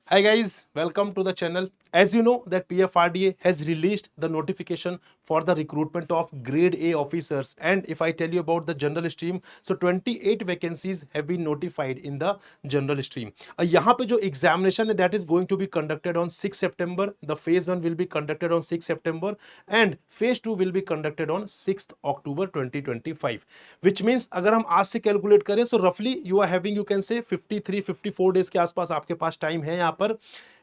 Hi guys, welcome to the channel. As you know that PFRDA has released the notification for the recruitment of grade A officers, and if I tell you about the general stream, so 28 vacancies have been notified in the general stream. यहाँ पे जो examination है that is going to be conducted on 6 September. The phase 1 will be conducted on 6 September and phase 2 will be conducted on 6th October 2025. Which means अगर हम आज से calculate करें so roughly you are having you can say 53-54 days के आसपास आपके पास time है यहाँ पर।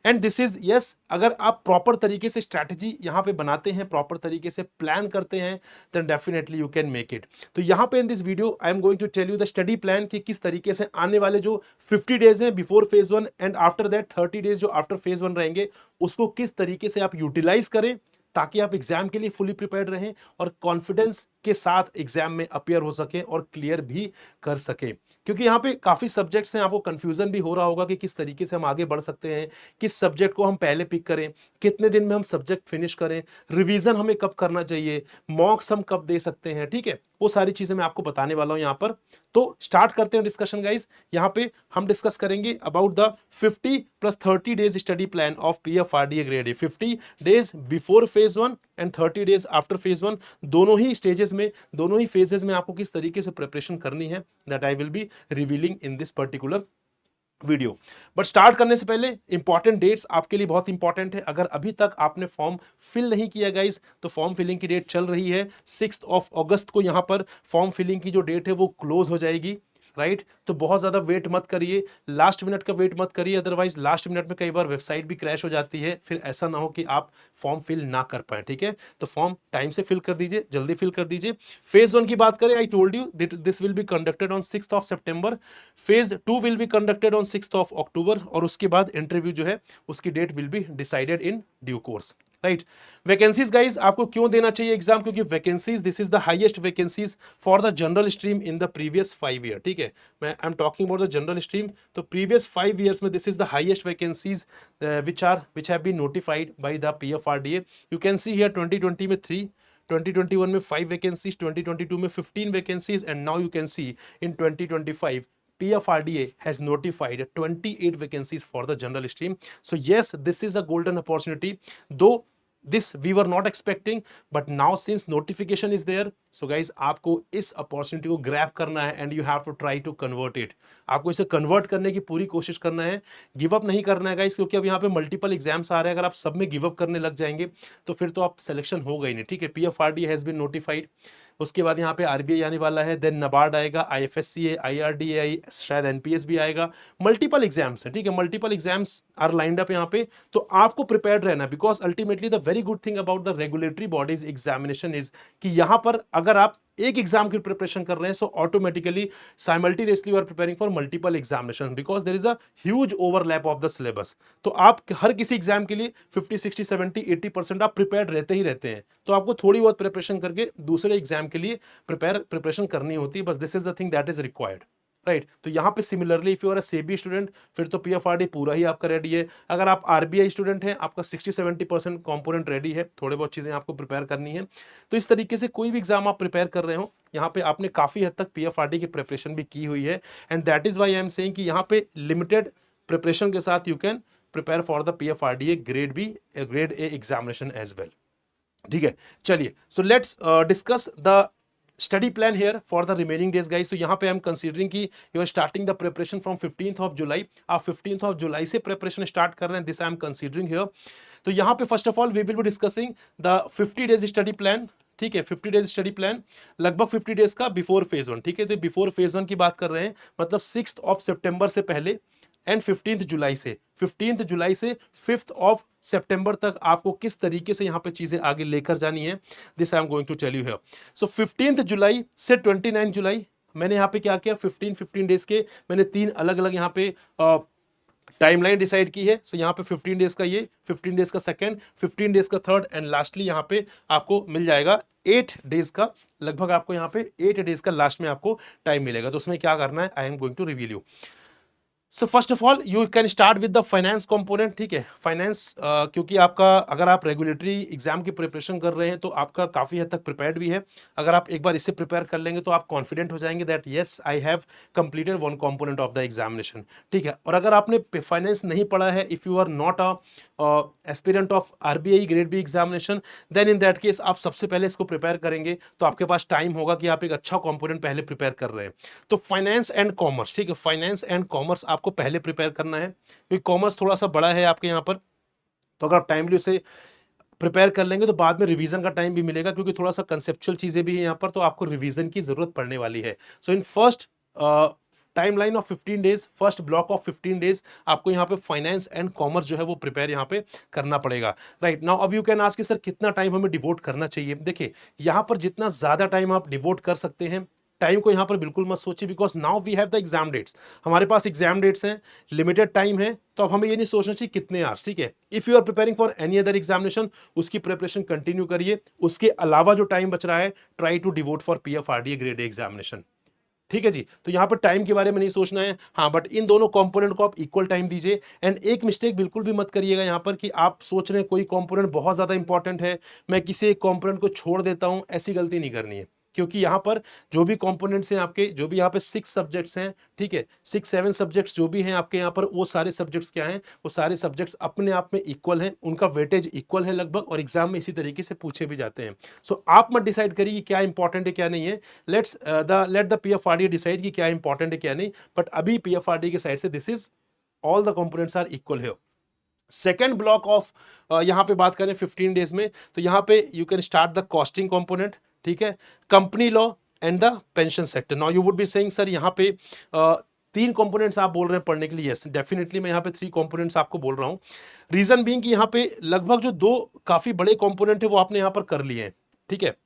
एंड दिस इज यस, अगर आप प्रॉपर तरीके से स्ट्रैटेजी यहाँ पे बनाते हैं, प्रॉपर तरीके से प्लान करते हैं, then definitely you can make it. तो यहाँ पे in this video I am going to tell you the study plan कि किस तरीके से आने वाले जो 50 डेज हैं before phase 1 and after that 30 days जो आफ्टर फेज 1 रहेंगे, उसको किस तरीके से आप यूटिलाइज करें ताकि आप एग्जाम के लिए फुली प्रिपेयर्ड रहें और कॉन्फिडेंस के साथ एग्जाम में अपियर हो सके और क्लियर भी कर सके। क्योंकि यहाँ पे काफी सब्जेक्ट्स हैं, आपको कंफ्यूजन भी हो रहा होगा कि किस तरीके से हम आगे बढ़ सकते हैं, किस सब्जेक्ट को हम पहले पिक करें, कितने दिन में हम सब्जेक्ट फिनिश करें, रिवीजन हमें कब करना चाहिए, मॉक्स हम कब दे सकते हैं। ठीक है, वो सारी चीजें मैं आपको बताने वाला हूं यहाँ पर। तो स्टार्ट करते हैं डिस्कशन गाइस। यहाँ पे हम डिस्कस करेंगे about the 50 + 30 days study plan of PFRDA grade A. 50 days before phase 1 and 30 days after phase 1, दोनों ही स्टेजेस में, दोनों ही फेजेस में आपको किस तरीके से प्रिपरेशन करनी है, that I will B revealing in this particular video. But start करने से पहले इंपॉर्टेंट डेट्स आपके लिए बहुत इंपॉर्टेंट है। अगर अभी तक आपने फॉर्म फिल नहीं किया गाइस, तो फॉर्म फिलिंग की डेट चल रही है 6 अगस्त को। यहां पर फॉर्म फिलिंग की जो डेट है वो क्लोज हो जाएगी, राइट। तो बहुत ज्यादा वेट मत करिए, लास्ट मिनट का वेट मत करिए, अदरवाइज लास्ट मिनट में कई बार वेबसाइट भी क्रैश हो जाती है, फिर ऐसा ना हो कि आप फॉर्म फिल ना कर पाए। ठीक है, तो फॉर्म टाइम से फिल कर दीजिए, जल्दी फिल कर दीजिए। फेज 1 की बात करें, I told you this will be conducted on 6 September. Phase 2 will be conducted on 6 October और उसके बाद इंटरव्यू जो है उसकी date will be decided in due course, right. Vacancies guys आपको क्यों देना चाहिए एग्जाम, क्योंकि vacancies, this is the highest vacancies for the general stream in the previous 5 year. ठीक है, मैं I am talking about the general stream, तो previous 5 years में this is the highest vacancies which have been notified by the PFRDA। You can see here 2020 में 3, 2021 में 5 vacancies, 2022 में 15 vacancies and now you can C in 2025 PFRDA has notified 28 vacancies for the general stream. So yes, this is a golden opportunity. Though this we were not expecting, but now since notification is there, so guys आपको इस opportunity को grab करना है and you have to try to convert it. आपको इसे convert करने की पूरी कोशिश करना है, गिव अप नहीं करना है गाइस, क्योंकि अब यहाँ पे मल्टीपल एग्जाम्स आ रहे हैं। अगर आप सब में गिव अप करने लग जाएंगे तो फिर तो आप सिलेक्शन होगा ही नहीं। ठीक है, PFRDA हैज बीन नोटिफाइड, उसके बाद यहाँ पे RBI आने वाला है, देन नबार्ड आएगा, IFSC है, IRDA, शायद NPS भी आएगा। मल्टीपल एग्जाम्स है, ठीक है, multiple exams are lined up यहाँ पे। तो आपको प्रिपेयर्ड रहना, because ultimately the very good thing about the regulatory bodies examination is कि यहाँ पर अगर आप एक एग्जाम की प्रिपरेशन कर रहे हैं, so automatically simultaneously you are preparing for multiple examination because there is a huge overlap of the syllabus. तो आप हर किसी एग्जाम के लिए 50, 60, 70, 80% आप प्रिपेयर्ड रहते ही रहते हैं। तो आपको थोड़ी बहुत प्रिपरेशन करके दूसरे एग्जाम के लिए प्रिपरेशन करनी होती है, बस this is the thing that is required, right. तो यहाँ पे similarly if you are a SEBI student, फिर तो PFRDA पूरा ही आपका रेडी है। अगर आप RBI स्टूडेंट हैं, आपका 60-70% कंपोनेंट रेडी है, थोड़े बहुत चीजें आपको प्रिपेयर करनी है। तो इस तरीके से कोई भी एग्जाम आप प्रिपेयर कर रहे हो, यहाँ पे आपने काफी हद तक PFRDA की प्रिपरेशन भी की हुई है, and that is why I am saying कि यहाँ पे लिमिटेड प्रिपरेशन के साथ you can prepare for the PFRDA grade A examination as well. ठीक है, चलिए, so let's discuss the study plan here for the remaining days guys. तो यहाँ पे हम कंसीडरिंग की you are starting the preparation from 15 July. आप 15 जुलाई से प्रिपरेशन स्टार्ट कर रहे हैं, this I M considering here. तो यहाँ पे first of all we will be discussing the 50 days study plan. ठीक है, 50 डेज स्टडी प्लान, लगभग 50 डेज का बिफोर फेज 1। ठीक है, तो बिफोर फेज 1 की बात कर रहे हैं, मतलब 6 सितंबर से पहले एंड 15 जुलाई से 5 सितंबर तक आपको किस तरीके से यहाँ पे चीजें आगे लेकर जानी है, this I am going to tell you here. So 15 जुलाई से 29 जुलाई मैंने यहाँ पे क्या किया, 15 डेज के मैंने 3 अलग अलग यहाँ पे टाइमलाइन डिसाइड की है। सो यहाँ पे 15 डेज का ये, 15 डेज का सेकंड, 15 डेज का थर्ड एंड लास्टली यहाँ पे आपको मिल जाएगा 8 डेज का, लगभग आपको यहाँ पे 8 डेज का लास्ट में आपको टाइम मिलेगा। तो उसमें क्या करना है, I am going to reveal you. So first of all you can start with the finance component, ठीक है। फाइनेंस क्योंकि आपका अगर आप रेगुलेटरी एग्जाम की प्रिपरेशन कर रहे हैं तो आपका काफ़ी हद तक प्रिपेयर्ड भी है। अगर आप एक बार इससे प्रिपेयर कर लेंगे तो आप कॉन्फिडेंट हो जाएंगे that yes I have completed one component of the examination, ठीक है। और अगर आपने फाइनेंस नहीं पढ़ा है, if you are not a aspirant of RBI grade B examination, then in that case आप सबसे पहले इसको प्रिपेयर करेंगे तो आपके पास टाइम होगा कि आप एक अच्छा कंपोनेंट पहले प्रिपेयर कर रहे हैं। तो फाइनेंस एंड कॉमर्स, ठीक है, फाइनेंस एंड कॉमर्स आपको पहले प्रिपेयर करना है क्योंकि कॉमर्स थोड़ा सा बड़ा है आपके यहाँ पर। तो अगर आप टाइमली उसे प्रिपेयर कर लेंगे तो बाद में रिवीजन का टाइम भी मिलेगा क्योंकि थोड़ा सा कंसेप्चुअल चीजें भी हैं यहाँ पर, तो आपको रिवीजन की जरूरत पड़ने वाली है। So in first timeline of 15 days, first block of 15 days आपको यहाँ पे फाइनेंस एंड कॉमर्स जो है वो प्रिपेयर यहाँ पे करना पड़ेगा। राइट नाउ अब यू कैन आस्क कि सर कितना टाइम हमें डिवोट करना चाहिए। देखिए यहाँ पर जितना ज्यादा टाइम आप डिवोट कर सकते हैं, टाइम को यहाँ पर बिल्कुल मत सोचिए because now we have the exam dates. हमारे पास एग्जाम डेट्स हैं, लिमिटेड टाइम है, तो अब हमें ये नहीं सोचना चाहिए कितने आवर्स, ठीक है। If you are preparing for any other examination उसकी प्रिपरेशन कंटिन्यू करिए, उसके अलावा जो टाइम बच रहा है try to devote for PFRDA grade A examination, ठीक है जी। तो यहाँ पर टाइम के बारे में नहीं सोचना है, हाँ, बट इन दोनों कंपोनेंट को आप इक्वल टाइम दीजिए। एंड एक मिस्टेक बिल्कुल भी मत करिएगा यहाँ पर कि आप सोच रहे हैं कोई कंपोनेंट बहुत ज्यादा इंपॉर्टेंट है, मैं किसी एक कंपोनेंट को छोड़ देता हूं, ऐसी गलती नहीं करनी है। क्योंकि यहाँ पर जो भी कंपोनेंट्स हैं आपके, जो भी यहाँ पे 6 सब्जेक्ट्स हैं, ठीक है, 6-7 सब्जेक्ट्स जो भी हैं आपके यहाँ पर, वो सारे सब्जेक्ट्स क्या हैं, वो सारे सब्जेक्ट्स अपने आप में इक्वल हैं, उनका वेटेज इक्वल है लगभग, और एग्जाम में इसी तरीके से पूछे भी जाते हैं। सो आप मत डिसाइड करिए कि क्या इंपॉर्टेंट है क्या नहीं है, लेट द पीएफआरडीए डिसाइड कि क्या इंपॉर्टेंट है क्या नहीं। बट अभी पीएफआरडीए की साइड से this is all the components are equal है। सेकेंड ब्लॉक ऑफ यहां पे बात करें 15 डेज में, तो यहां पे you can start the costing component, ठीक है, company law and the pension sector. Now you would be saying sir यहां पे तीन कंपोनेंट्स आप बोल रहे हैं पढ़ने के लिए। यस डेफिनेटली मैं यहां पे 3 कंपोनेंट्स आपको बोल रहा हूं। रीजन बीइंग कि यहां पे लगभग जो 2 काफी बड़े कंपोनेंट है वो आपने यहां पर कर लिए हैं, ठीक है।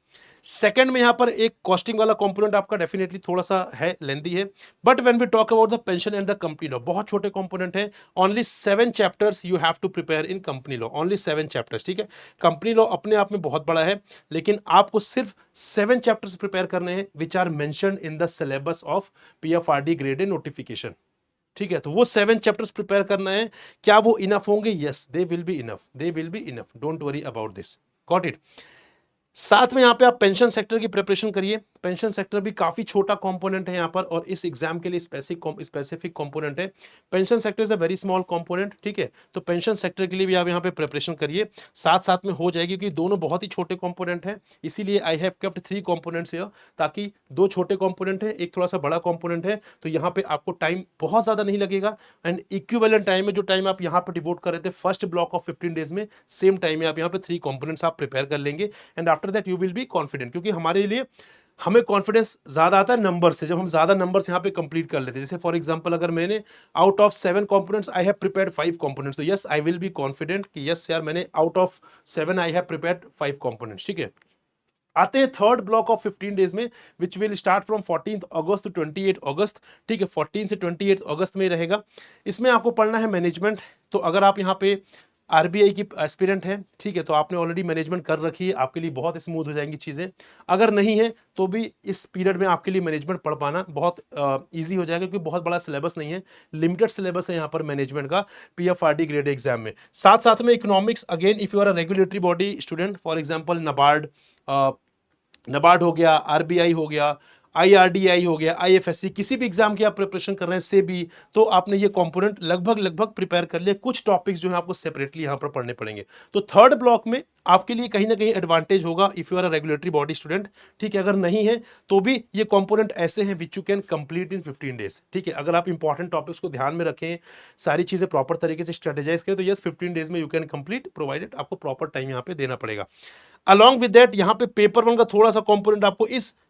सेकंड में यहां पर एक कॉस्टिंग वाला कंपोनेंट आपका डेफिनेटली थोड़ा सा है, लेंदी है। But when we talk about the pension and the company law, बहुत छोटे कंपोनेंट है। Only 7 chapters you have to prepare in company law, only 7 chapters, ठीक है। कंपनी लॉ अपने आप में बहुत बड़ा है, लेकिन आपको सिर्फ 7 चैप्टर्स प्रिपेयर करने हैं which are mentioned in the syllabus of PFRD grade A notification, ठीक है। तो वो 7 चैप्टर्स प्रिपेयर करना है। क्या वो इनफ होंगे? Yes they will be enough, they will be enough, don't worry about this, got it. साथ में यहाँ पे आप पेंशन सेक्टर की प्रिपरेशन करिए। पेंशन सेक्टर भी काफी छोटा कंपोनेंट है यहाँ पर, और इस एग्जाम के लिए स्पेसिफिक कंपोनेंट है। Pension sector is a very small component, ठीक है। तो पेंशन सेक्टर के लिए भी आप यहाँ पे प्रिपरेशन करिए, साथ साथ में हो जाएगी क्योंकि दोनों बहुत ही छोटे कंपोनेंट हैं। इसीलिए I have kept 3 components here, ताकि 2 छोटे कंपोनेंट है, एक थोड़ा सा बड़ा कंपोनेंट है, तो यहाँ पे आपको टाइम बहुत ज्यादा नहीं लगेगा। एंड इक्विवेलेंट टाइम में जो टाइम आप यहाँ पे डिवोट कर रहे थे फर्स्ट ब्लॉक ऑफ 15 डेज में, सेम टाइम में आप यहाँ पे 3 कंपोनेंट्स आप प्रिपेयर कर लेंगे। And after that you will be confident, क्योंकि हमारे लिए हमें कॉन्फिडेंस ज्यादा आता है नंबर से, जब हम ज्यादा नंबर्स यहाँ पे कंप्लीट कर लेते हैं। जैसे फॉर एग्जांपल अगर मैंने out of 7 components I have prepared 5 components, तो yes I will be confident कि यस यार मैंने out of 7 I have prepared 5 components, ठीक है। आते हैं थर्ड ब्लॉक ऑफ 15 डेज में, which will start from 14 August to 28 August, ठीक है। 14 से 28 अगस्त में रहेगा। इसमें आपको पढ़ना है मैनेजमेंट। तो अगर आप यहाँ पे आरबीआई की एस्पिरेंट है, ठीक है, तो आपने ऑलरेडी मैनेजमेंट कर रखी है, आपके लिए बहुत स्मूथ हो जाएंगी चीजें। अगर नहीं है तो भी इस पीरियड में आपके लिए मैनेजमेंट पढ़ पाना बहुत इजी हो जाएगा, क्योंकि बहुत बड़ा सिलेबस नहीं है, लिमिटेड सिलेबस है यहाँ पर मैनेजमेंट का पीएफआरडी ग्रेड एग्जाम में। साथ साथ में economics, again if you are a regulatory body student, for example NABARD, NABARD हो गया, आरबीआई हो गया, आईआरडीआई हो गया, आईएफएससी, किसी भी एग्जाम की आप प्रिपरेशन कर रहे हैं से भी, तो आपने ये कंपोनेंट लगभग प्रिपेयर कर लिया। कुछ टॉपिक्स जो है आपको सेपरेटली यहां पर पढ़ने पड़ेंगे। तो थर्ड ब्लॉक में आपके लिए कहीं ना कहीं एडवांटेज होगा if you are a regulatory body student, ठीक है। अगर नहीं है तो भी ये कंपोनेंट ऐसे हैं which you can complete in 15 days, ठीक है। अगर आप इंपॉर्टेंट टॉपिक्स को ध्यान में रखें, सारी चीजें प्रॉपर तरीके से स्ट्रेटेजाइज करें, तो यस 15 डेज में यू कैन कंप्लीट, प्रोवाइडेड आपको प्रॉपर टाइम यहाँ पे देना पड़ेगा। अलॉन्ग विद दैट यहाँ पे पेपर 1 का थोड़ा सा कंपोनेंट आपको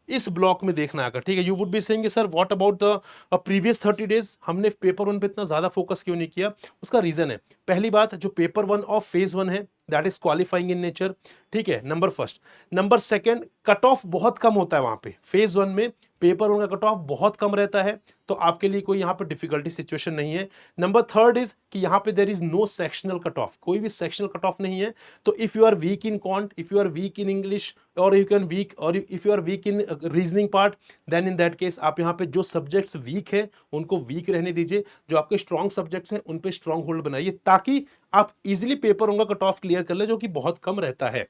इस ब्लॉक में देखना आएगा, ठीक है। You would be saying sir what about the previous 30 days, हमने पेपर 1 पे इतना ज्यादा फोकस क्यों नहीं किया? उसका रीजन है, पहली बात, जो पेपर 1 ऑफ फेज 1 है that is qualifying in nature, ठीक है, number first. Number second, cut off बहुत कम होता है वहां पे फेज 1 में, पेपर वन का कट ऑफ बहुत कम रहता है, तो आपके लिए कोई यहाँ पे डिफिकल्टी सिचुएशन नहीं है। नंबर थर्ड इज कि यहाँ पे there is no sectional cut off, कोई भी सेक्शनल कट ऑफ नहीं है। तो if you are weak in quant, if you are weak in English, और यू कैन वीक, और if you are weak in reasoning part, then in that case आप यहाँ पे जो सब्जेक्ट्स वीक है उनको वीक रहने दीजिए, जो आपके स्ट्रॉन्ग सब्जेक्ट्स हैं उन पे स्ट्रॉन्ग होल्ड बनाइए, ताकि आप इजिली पेपर उनका कट ऑफ क्लियर कर ले, जो कि बहुत कम रहता है।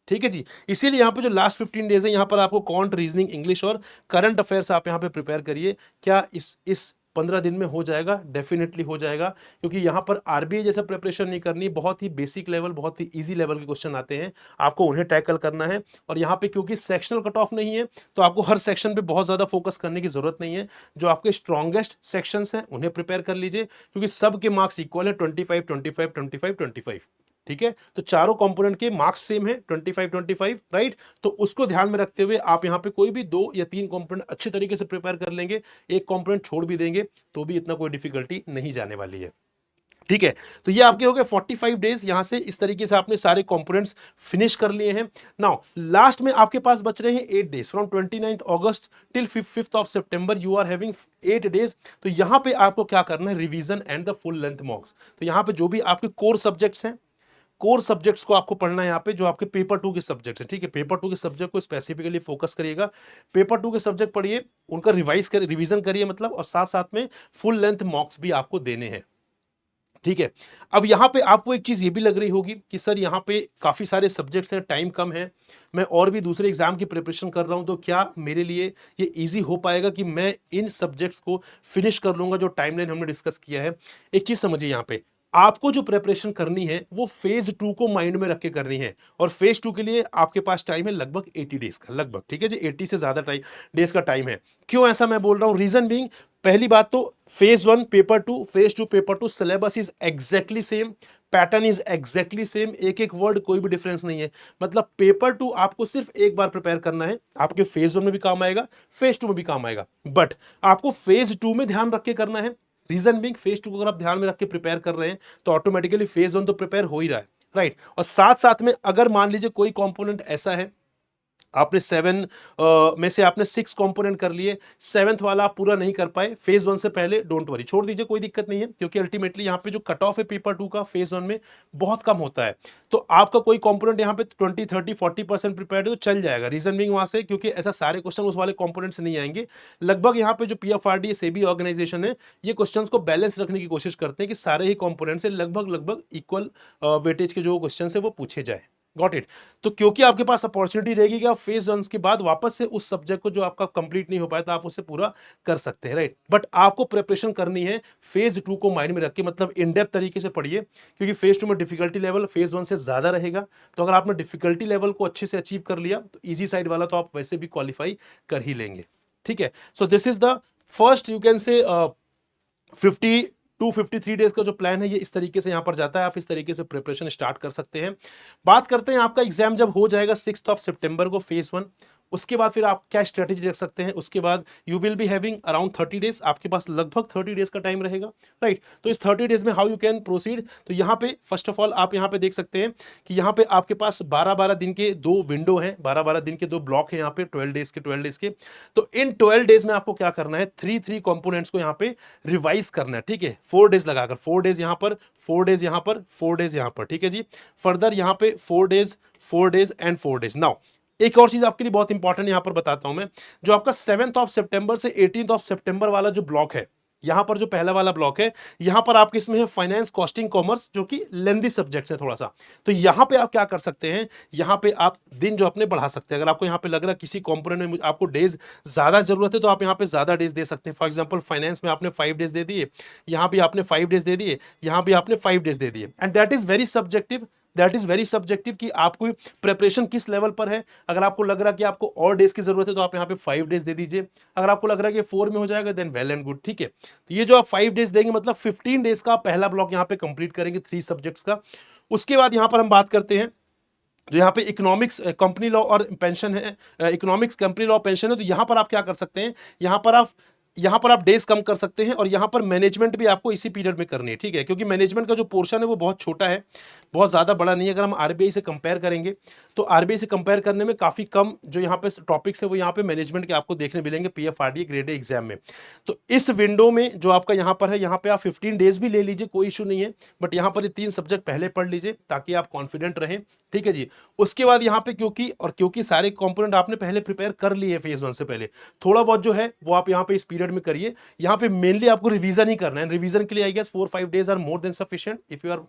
ठीक है जी। इसीलिए यहाँ पे जो लास्ट 15 डेज है, यहाँ पर आपको कॉन्ट, रीजनिंग, इंग्लिश और करंट अफेयर्स आप यहाँ पे प्रिपेयर करिए। क्या इस 15 दिन में हो जाएगा? डेफिनेटली हो जाएगा, क्योंकि यहाँ पर आरबीआई जैसा प्रिपरेशन नहीं करनी, बहुत ही बेसिक लेवल, बहुत ही इजी लेवल के क्वेश्चन आते हैं, आपको उन्हें टैकल करना है। और यहाँ पे क्योंकि सेक्शनल कट ऑफ नहीं है, तो आपको हर सेक्शन पे बहुत ज्यादा फोकस करने की जरूरत नहीं है। जो आपके स्ट्रॉन्गेस्ट सेक्शंस हैं उन्हें प्रिपेयर कर लीजिए, क्योंकि सबके मार्क्स इक्वल है, 25 25 25 25। ठीक है, तो चारों कंपोनेंट के मार्क्स सेम है, 25 25, राइट। तो उसको ध्यान में रखते हुए आप यहाँ पे कोई भी 2 या 3 कंपोनेंट अच्छे तरीके से प्रिपेयर कर लेंगे, एक कंपोनेंट छोड़ भी देंगे तो भी इतना कोई डिफिकल्टी नहीं जाने वाली है। ठीक है, तो ये आपके हो गए 45 डेज, यहां से इस तरीके से आपने सारे कंपोनेंट्स फिनिश कर लिए हैं। नाउ लास्ट में आपके पास बच रहे हैं 8 days, from 29 August till 5th of September you are having 8 days. तो यहां पे आपको क्या करना है? Revision and the full length mocks. तो यहां पे जो भी आपके कोर सब्जेक्ट्स हैं, कोर सब्जेक्ट्स को आपको पढ़ना है यहाँ पे, जो आपके पेपर 2 के सब्जेक्ट है। ठीक है, पेपर 2 के सब्जेक्ट को स्पेसिफिकली फोकस करिएगा, पेपर 2 के सब्जेक्ट पढ़िए, उनका रिवाइज कर रिवीजन करिए मतलब, और साथ साथ में फुल लेंथ मॉक्स भी आपको देने हैं। ठीक है, अब यहाँ पे आपको एक चीज ये भी लग रही होगी कि सर यहाँ पे काफी सारे सब्जेक्ट्स हैं, टाइम कम है, मैं और भी दूसरे एग्जाम की प्रिपरेशन कर रहा हूं, तो क्या मेरे लिए ये इजी हो पाएगा कि मैं इन सब्जेक्ट्स को फिनिश कर लूंगा जो टाइमलाइन हमने डिस्कस किया है? एक चीज समझिए, यहाँ पे आपको जो प्रिपरेशन करनी है वो फेज 2 को माइंड में रख के करनी है, और फेज 2 के लिए आपके पास टाइम है लगभग 80 डेज का, लगभग। ठीक है जी, 80 से ज्यादा टाइम डेज का टाइम है। क्यों ऐसा मैं बोल रहा हूं? रीजन बीइंग, पहली बात तो phase 1 paper 2, phase 2 paper 2, syllabus is exactly same, pattern is exactly same, एक एक वर्ड कोई भी डिफरेंस नहीं है। मतलब पेपर 2 आपको सिर्फ एक बार प्रिपेयर करना है, आपके फेज 1 में भी काम आएगा, फेज 2 में भी काम आएगा, बट आपको फेज 2 में ध्यान रख के करना है। रीजन बिंग, फेज 2 को अगर आप ध्यान में रख के प्रिपेयर कर रहे हैं तो ऑटोमेटिकली फेज 1 तो प्रिपेयर हो ही रहा है, राइट। और साथ साथ में अगर मान लीजिए कोई कंपोनेंट ऐसा है, आपने 7 में से आपने 6 कंपोनेंट कर लिए, 7th वाला आप पूरा नहीं कर पाए फेज 1 से पहले, डोंट वरी, छोड़ दीजिए, कोई दिक्कत नहीं है, क्योंकि अल्टीमेटली यहाँ पे जो कट ऑफ है पेपर 2 का फेज 1 में बहुत कम होता है। तो आपका कोई कंपोनेंट यहाँ पे 20 30 40% प्रिपेयर्ड है तो चल जाएगा। रीजन बिंग वहां से, क्योंकि ऐसा सारे क्वेश्चन उस वाले कंपोनेंट से नहीं आएंगे। लगभग यहाँ पे जो पीएफआरडीए सेबी ऑर्गेनाइजेशन है, ये क्वेश्चंस को बैलेंस रखने की कोशिश करते हैं कि सारे ही कंपोनेंट से लगभग लगभग इक्वल वेटेज के जो क्वेश्चन है वो पूछे जाए। Got it. तो क्योंकि आपके पास अपॉर्चुनिटी रहेगी कि आप फेज 1 के बाद वापस से उस सब्जेक्ट को जो आपका कंप्लीट नहीं हो पाया तो आप उसे पूरा कर सकते हैं, राइट। बट आपको प्रिपरेशन करनी है फेज 2 को माइंड में रख के, मतलब इन डेप्थ तरीके से पढ़िए, क्योंकि फेज 2 में डिफिकल्टी लेवल फेज 1 से ज्यादा रहेगा। तो अगर आपने डिफिकल्टी लेवल को अच्छे से अचीव कर लिया तो इजी साइड वाला तो आप वैसे भी क्वालिफाई कर ही लेंगे। ठीक है, so this is the first, you can say 52-53 days का जो प्लान है, ये इस तरीके से यहां पर जाता है। आप इस तरीके से प्रिपरेशन स्टार्ट कर सकते हैं। बात करते हैं आपका एग्जाम जब हो जाएगा 6th ऑफ सितंबर को, फेज 1, उसके बाद फिर आप क्या स्ट्रेटेजी रख सकते हैं? उसके बाद you will be having around 30 days, आपके पास लगभग 30 डेज का टाइम रहेगा, राइट। तो इस 30 डेज में हाउ यू कैन प्रोसीड? तो यहाँ पे फर्स्ट ऑफ ऑल आप यहाँ पे देख सकते हैं कि यहाँ पे आपके पास 12-12 दिन के 2 विंडो हैं, 12-12 दिन के 2 ब्लॉक हैं यहाँ पे, 12 डेज के। तो इन 12 डेज में आपको क्या करना है? 3 कंपोनेंट्स को यहाँ पे रिवाइज करना है। ठीक है, 4 डेज लगाकर, 4 डेज यहाँ पर, 4 डेज यहाँ पर, 4 डेज यहाँ पर। ठीक है जी, फर्दर यहाँ पे 4 days, 4 days and 4 days. Now एक और चीज आपके लिए बहुत इंपॉर्टेंट यहां पर बताता हूं मैं, जो आपका 7th ऑफ सितंबर से 18th ऑफ सितंबर वाला जो ब्लॉक है, यहां पर जो पहला वाला ब्लॉक है, यहां पर आपके इसमें है फाइनेंस, कॉस्टिंग, कॉमर्स, जो कि लेंदी सब्जेक्ट्स है थोड़ा सा। तो यहां पे आप क्या कर सकते हैं? यहां पे आप दिन जो अपने बढ़ा सकते हैं। अगर आपको यहां पे लग रहा है किसी कंपोनेंट में आपको डेज ज्यादा जरूरत है, तो आप यहां पे ज्यादा डेज दे सकते हैं। फॉर एग्जांपल फाइनेंस में आपने 5 डेज दे दिए, यहां भी आपने 5 डेज दे दिए, यहां भी आपने 5 डेज दे दिए, and that is very subjective, that is very subjective कि आपको प्रिपरेशन किस लेवल पर है। अगर आपको लग रहा है कि आपको और डेज की जरूरत है तो आप यहाँ पे 5 डेज दे दीजिए। अगर आपको लग रहा है कि 4 में हो जाएगा देन वेल एंड गुड। ठीक है, तो ये जो आप 5 डेज देंगे मतलब 15 डेज का पहला ब्लॉक यहाँ पे कंप्लीट करेंगे 3 सब्जेक्ट्स का। उसके बाद यहाँ पर हम बात करते हैं जो यहाँ पे इकोनॉमिक्स, कंपनी लॉ और पेंशन है, इकोनॉमिक्स, कंपनी लॉ, पेंशन है। तो यहाँ पर आप क्या कर सकते हैं? यहाँ पर आप यहाँ पर आप डेज कम कर सकते हैं और यहाँ पर मैनेजमेंट भी आपको इसी पीरियड में करनी है, ठीक है, क्योंकि मैनेजमेंट का जो पोर्शन है वो बहुत छोटा है, बहुत ज़्यादा बड़ा नहीं है। अगर हम आरबीआई से कंपेयर करेंगे तो आरबीआई से कंपेयर करने में काफ़ी कम जो यहाँ पे टॉपिक्स है वो यहाँ पे मैनेजमेंट के आपको देखने मिलेंगे पीएफआरडीए ग्रेड ए एग्जाम में। तो इस विंडो में जो आपका यहाँ पर है, यहाँ पे आप 15 डेज भी ले लीजिए, कोई इशू नहीं है, बट यहाँ पर ये 3 सब्जेक्ट पहले पढ़ लीजिए ताकि आप कॉन्फिडेंट रहें, ठीक है जी। उसके बाद यहाँ पे क्योंकि सारे कंपोनेंट आपने पहले प्रिपेयर कर लिए फेज 1 से पहले, थोड़ा बहुत जो है वो आप यहाँ पे इस पीरियड में करिए। यहाँ पे मेनली आपको रिवीजन ही करना है। रिवीजन के लिए I guess 4-5 days are more than sufficient if you are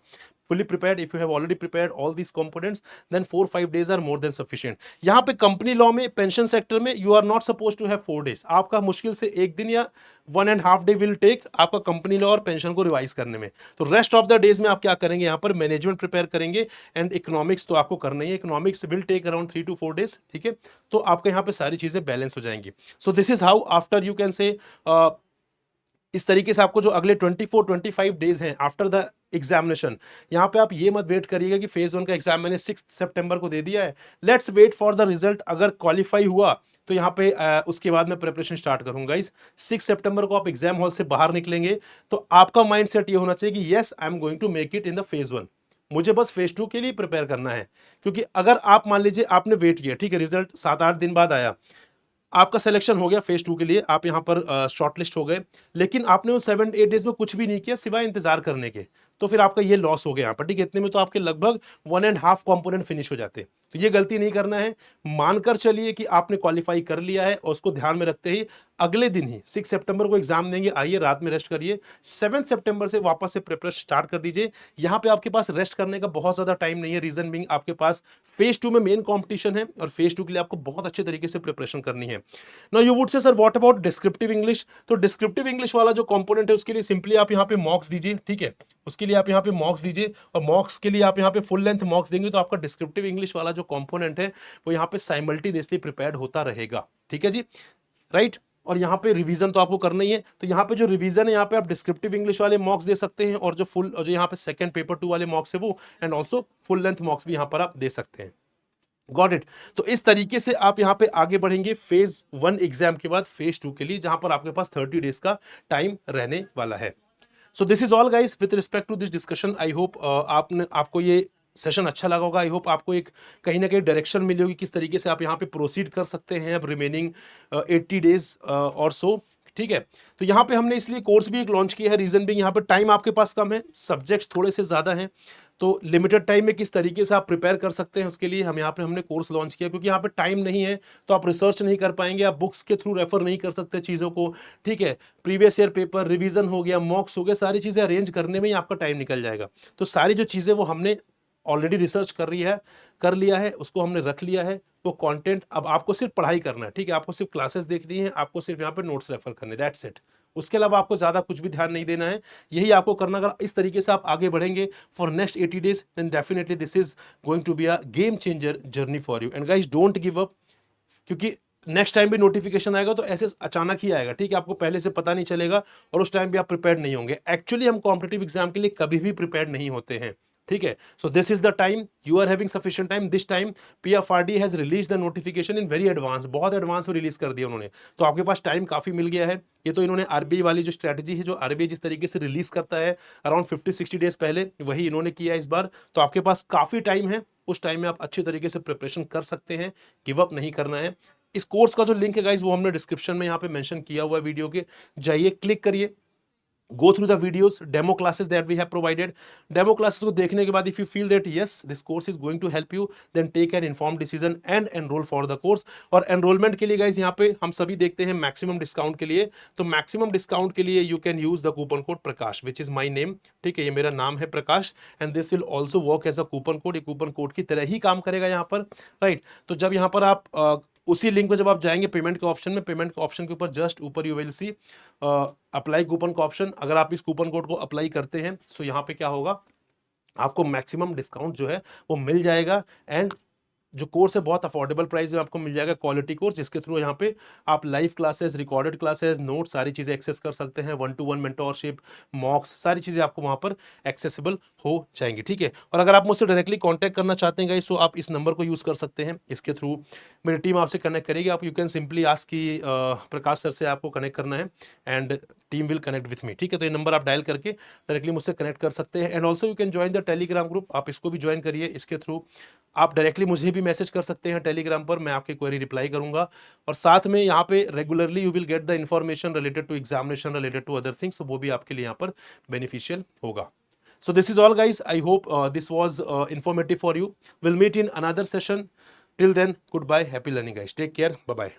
fully prepared, if you have already prepared all these components, then 4-5 days are more than sufficient। यहाँ पे कंपनी लॉ में, pension sector में you are not suppose to have 4 days, आपका मुश्किल से 1 दिन या 1.5 day will take आपका कंपनी लॉ और पेंशन को रिवाइज करने में। तो रेस्ट ऑफ द डेज में आप क्या करेंगे, यहाँ पर मैनेजमेंट प्रिपेयर करेंगे एंड इकोनॉमिक्स तो आपको करना ही है, economics will take around 3 to 4 days, ठीक है। तो आपके यहाँ पे सारी चीजें बैलेंस हो जाएंगी। सो this is how after you can say इस तरीके से आपको जो अगले 24-25 डेज हैं आफ्टर द एग्जामिनेशन, यहाँ पे आप ये मत वेट करिएगा कि फेज 1 का एग्जाम मैंने 6 सितंबर को दे दिया है, let's wait for the result. अगर क्वालिफाई हुआ तो यहाँ पे उसके बाद मैं प्रिपरेशन स्टार्ट करूंगा। इस 6 सितंबर को आप एग्जाम हॉल से बाहर निकलेंगे तो आपका माइंड सेट ये होना चाहिए कि yes I am going to make it in the phase 1, मुझे बस फेज 2 के लिए प्रिपेयर करना है। क्योंकि अगर आप मान लीजिए आपने वेट किया, ठीक है, रिजल्ट 7-8 दिन बाद आया, आपका सिलेक्शन हो गया फेज 2 के लिए, आप यहाँ पर शॉर्टलिस्ट हो गए, लेकिन आपने उस 7-8 डेज में कुछ भी नहीं किया सिवाय इंतजार करने के, तो फिर आपका ये लॉस हो गया यहाँ पर, ठीक है। इतने में तो आपके लगभग 1.5 कंपोनेंट फिनिश हो जाते। तो ये गलती नहीं करना है, मानकर चलिए कि आपने क्वालिफाई कर लिया है और उसको ध्यान में रखते ही अगले दिन ही 6 सितंबर को एग्जाम देंगे, आइए रात में रेस्ट करिए, 7 सितंबर से वापस से प्रिपरेशन स्टार्ट कर दीजिए। यहाँ पे आपके पास रेस्ट करने का बहुत ज्यादा टाइम नहीं है, रीजन बीइंग आपके पास फेज 2 में मेन कंपटीशन है और फेज 2 के लिए आपको बहुत अच्छे तरीके से प्रिपरेशन करनी है। Now you would say sir what about descriptive English, तो डिस्क्रिप्टिव इंग्लिश वाला जो कंपोनेंट है उसके लिए सिंपली आप यहाँ पे मॉक्स दीजिए, ठीक है, उसके लिए आप यहाँ पे मॉक्स दीजिए और मॉक्स के लिए आप यहाँ पे फुल लेंथ मॉक्स देंगे तो आपका डिस्क्रिप्टिव इंग्लिश वाला जो कंपोनेंट है वो यहाँ पे साइमल्टेनियसली प्रिपेयर्ड होता रहेगा, ठीक है जी, राइट। और यहाँ पे रिवीजन तो आपको करना ही है, तो यहाँ पे जो रिवीजन है यहाँ पे आप डिस्क्रिप्टिव इंग्लिश वाले मॉक्स दे सकते हैं और जो यहाँ पे सेकंड पेपर 2 वाले मॉक्स है वो, एंड ऑल्सो फुल लेंथ मॉक्स भी यहाँ पर आप दे सकते हैं। Got it. तो इस तरीके से आप यहाँ पे आगे बढ़ेंगे फेज 1 एग्जाम के बाद फेज 2 के लिए, जहां पर आपके पास 30 डेज का टाइम रहने वाला है। So this is all guys with respect to this discussion. I hope आपको ये सेशन अच्छा लगा होगा। आई होप आपको एक कहीं ना कहीं डायरेक्शन मिली होगी किस तरीके से आप यहाँ पे प्रोसीड कर सकते हैं अब रिमेनिंग 80 डेज और सो, ठीक है। तो यहाँ पे हमने इसलिए कोर्स भी एक लॉन्च किया है, रीजन भी यहाँ पे टाइम आपके पास कम है, सब्जेक्ट्स थोड़े से ज़्यादा हैं, तो लिमिटेड टाइम में किस तरीके से आप प्रिपेयर कर सकते हैं उसके लिए हम यहाँ पे हमने कोर्स लॉन्च किया। क्योंकि यहाँ पे टाइम नहीं है तो आप रिसर्च नहीं कर पाएंगे, आप बुक्स के थ्रू रेफर नहीं कर सकते चीज़ों को, ठीक है। प्रीवियस ईयर पेपर, रिवीजन हो गया, मॉक्स हो गया, सारी चीज़ें अरेंज करने में ही आपका टाइम निकल जाएगा। तो सारी जो चीज़ें वो हमने ऑलरेडी रिसर्च कर लिया है, उसको हमने रख लिया है, वो कंटेंट अब आपको सिर्फ पढ़ाई करना है, ठीक है, आपको सिर्फ क्लासेस देखनी है, आपको सिर्फ यहाँ पे नोट्स रेफर करने, दैट्स इट। उसके अलावा आपको ज्यादा कुछ भी ध्यान नहीं देना है, यही आपको करना। अगर इस तरीके से आप आगे बढ़ेंगे for next 80 days then definitely this is going to be a game changer journey for you. And guys don't give up, क्योंकि नेक्स्ट टाइम भी नोटिफिकेशन आएगा तो ऐसे अचानक ही आएगा, ठीक है, आपको पहले से पता नहीं चलेगा और उस टाइम भी आप प्रिपेयर्ड नहीं होंगे। एक्चुअली हम कॉम्पिटिटिव एग्जाम के लिए कभी भी प्रिपेयर्ड नहीं होते हैं, ठीक है। So this is the time, you are having sufficient time. This time PFRD has release the notification in very advance, बहुत एडवांस में रिलीज कर दिया उन्होंने, तो आपके पास टाइम काफी मिल गया है। ये तो इन्होंने आरबीआई वाली जो स्ट्रेटजी है, जो आरबीआई जिस तरीके से रिलीज करता है अराउंड 50-60 डेज पहले, वही इन्होंने किया इस बार। तो आपके पास काफी टाइम है, उस टाइम में आप अच्छे तरीके से प्रिपरेशन कर सकते हैं, गिव अप नहीं करना है। इस कोर्स का जो लिंक है गाइस वो हमने डिस्क्रिप्शन में यहाँ पे मेंशन किया हुआ है वीडियो के, जाइए क्लिक करिए, go through the videos, demo classes that we have provided। demo classes को देखने के बाद if you feel that yes this course is going to help you, then take an informed decision and enroll for the course। और enrollment के लिए guys यहाँ पे हम सभी देखते हैं maximum discount के लिए, तो maximum discount के लिए you can use the coupon code Prakash which is my name, ठीक है, ये मेरा नाम है प्रकाश, and this will also work as a coupon code, ये coupon code की तरह ही काम करेगा यहाँ पर, राइट। तो जब यहाँ पर आप उसी लिंक पे जब आप जाएंगे पेमेंट के ऑप्शन में, पेमेंट के ऑप्शन के ऊपर जस्ट ऊपर you will see apply coupon का ऑप्शन। अगर आप इस कूपन कोड को अप्लाई करते हैं सो यहाँ पे क्या होगा, आपको मैक्सिमम डिस्काउंट जो है वो मिल जाएगा। एंड जो कोर्स है बहुत अफोर्डेबल प्राइस में आपको मिल जाएगा, क्वालिटी कोर्स, जिसके थ्रू यहाँ पे आप live classes, recorded classes, notes, सारी चीज़ें एक्सेस कर सकते हैं। 1-to-1 मेंटोरशिप, मॉक्स, सारी चीज़ें आपको वहाँ पर एक्सेसिबल हो जाएंगी, ठीक है। और अगर आप मुझसे डायरेक्टली कॉन्टैक्ट करना चाहते हैं गाइस, तो आप इस नंबर को यूज़ कर सकते हैं। इसके थ्रू मेरी टीम आपसे कनेक्ट करेगी। आप यू कैन सिंपली आस्क कि प्रकाश सर से आपको कनेक्ट करना है and team will connect with me, ठीक है। तो ये नंबर आप डायल करके डायरेक्टली मुझसे कनेक्ट कर सकते हैं। And also you can join the Telegram group, आप इसको भी ज्वाइन करिए। इसके थ्रू आप डायरेक्टली मुझे भी मैसेज कर सकते हैं टेलीग्राम पर, मैं आपकी क्वेरी रिप्लाई करूंगा। और साथ में यहाँ पे regularly you will get the information related to examination, related to other things, तो वो भी आपके लिए यहाँ पर बेनिफिशियल होगा। So this is all guys. I hope this was informative for you. We'll meet in another session. Till then, goodbye. Happy learning guys. Take care. Bye bye.